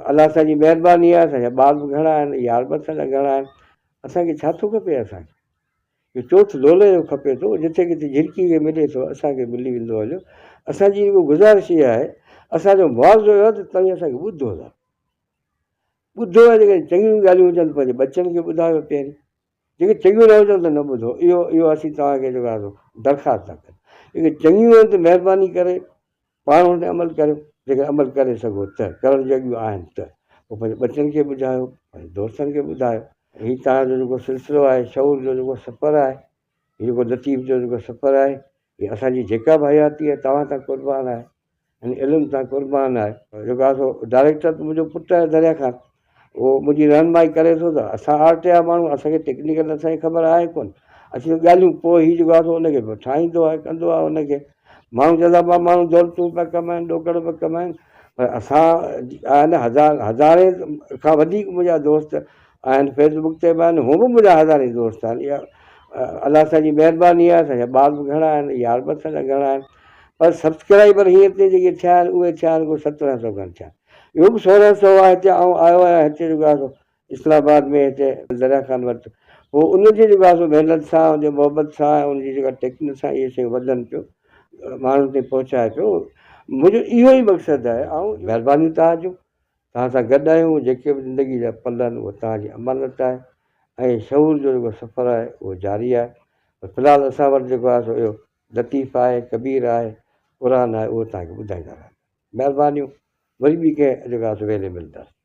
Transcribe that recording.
अलाह सां जी महिरबानी आहे, असांजा ॿार बि घणा आहिनि, यार बि असांजा घणा आहिनि। असांखे छा थो खपे? असांखे चोथ लोले जो खपे थो, जिथे किथे झिरकी खे मिले थो असांखे मिली वेंदो हलियो। असांजी जेको गुज़ारिश इहा आहे, असांजो मुआवज़ो आहे त तव्हां असांखे ॿुधो था, ॿुधो आहे। जेके चङियूं ॻाल्हियूं हुजनि पंहिंजे बच्चनि खे ॿुधायो पहिरीं, जेके चङियूं न हुजनि त न ॿुधो। इहो असीं तव्हांखे जेको आहे दरख़्वास्त था कयूं। जेके चङियूं आहिनि त महिरबानी करे पाण हुन ते अमल करियो, जेके अमल करे सघो त, करण जॻहियूं आहिनि त पोइ पंहिंजे बच्चनि खे ॿुधायो, पंहिंजे दोस्तनि खे ॿुधायो। हीउ तव्हांजो जेको सिलसिलो आहे, शऊर जो जेको सफ़रु आहे, हीउ जेको लतीफ़ जो जेको सफ़रु आहे, हीअ असांजी जेका बि हयाती आहे तव्हां तां क़ुर्बान आहे, ऐं इल्मु तां क़ुर्बान आहे। जेको आहे सो डायरेक्टर त मुंहिंजो पुटु आहे दरिया ख़ान, उहो मुंहिंजी रहनुमाई करे थो। त असां आर्टिया माण्हू, असांखे टेक्निकल असांजी ख़बर आहे कोन, असीं ॻाल्हियूं पोइ हीउ जेको आहे सो हुनखे पोइ ठाहींदो आहे, कंदो आहे हुनखे। माण्हू चवंदा पिया माण्हू दौलतूं पिया कमाइनि, ॾोकड़ पिया कमाइनि, पर असां आहे न हज़ारे खां वधीक मुंहिंजा दोस्त आहिनि, फेसबुक ते बि आहिनि, हू बि मुंहिंजा हज़ारे दोस्त आहिनि। इहा अलाह सां जी महिरबानी आहे, असांजा ॿार बि घणा आहिनि, यार बि असांजा घणा आहिनि। पर सब्सक्राइबर हीअं ते जेके थिया आहिनि उहे थिया आहिनि को 1700 खनि थिया आहिनि। इहो बि 1600 आहे हिते। ऐं आयो आहियां हिते जेको आहे सो इस्लामाबाद में, हिते दरिया ख़ान वटि। पोइ उनजी जेको आहे सो महिनत सां, उनजी मोहबत सां, उनजी जेका टेक्निक सां इहे शयूं वधनि पियो, माण्हुनि ताईं पहुचाए पियो। मुंहिंजो इहो ई मक़सदु आहे। ऐं महिरबानी तव्हांजो, तव्हां सां गॾु आहियूं, जेके बि ज़िंदगी जा पल आहिनि उहे तव्हांजी अमानत आहे, ऐं शऊर जो जेको सफ़रु आहे उहो जारी आहे। फ़िलहालु असां वटि जेको आहे सो इहो लतीफ़ आहे, कबीर आहे, क़ुर आहे, उहो तव्हांखे ॿुधाईंदा रहंदा। महिरबानियूं, वरी ॿी कंहिं जेको आहे सो वेले मिलंदासीं।